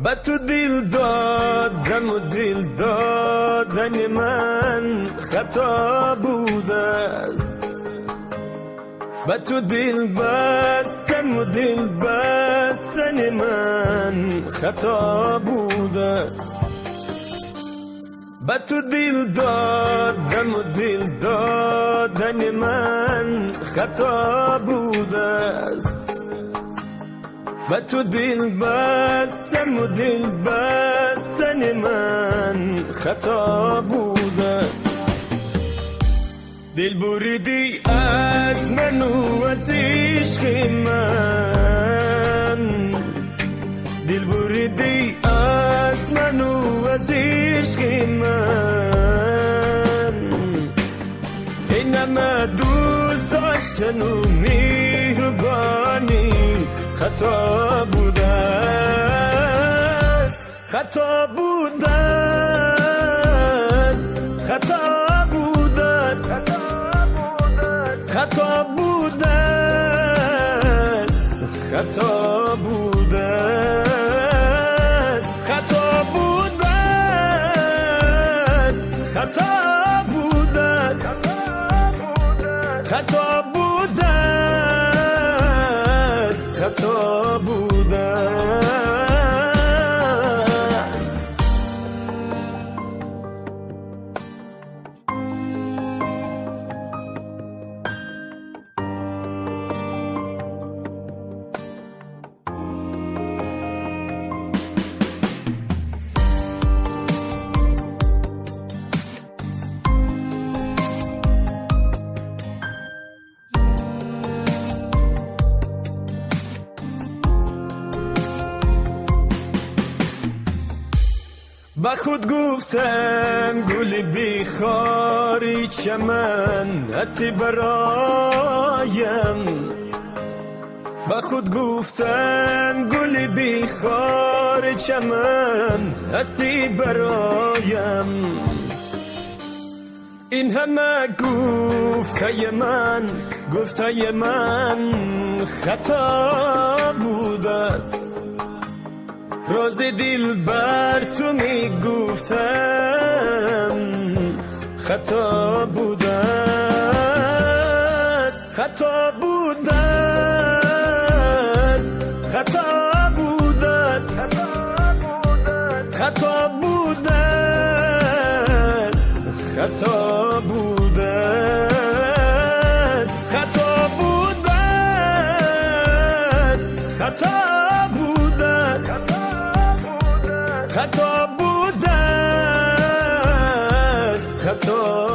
به تو دل دادم و دل دادن من خطا بوده است، به تو دل بستم و دل بستن من خطا بوده است، به تو دل دادم و دل دادن من خطا بوده است، به تو دل بستم و دل بستن من خطا بوده است. دل بریدی از من و از عشق من، دل بریدی از من و از عشق من، این همه دوست داشتن و مهربانی خطا بوده است، خطا بوده است، خطا بوده است، خطا بوده است، خطا بوده است، خطا بوده است، خطا بوده است، خطا بوده است، خطا بوده است. با خود گفتم گل بیخاری چمن هستی برایم، با خود گفتم گل بیخار چمن هستی برایم، این همه گفته من خطا بوده است، راز دل بر تو می گفتم خطا بوده است، خطا بوده است، خطا بوده است، خطا بوده است، خطا بوده است، خطا بوده است، خطا بوده است، خطا بوده است، خطا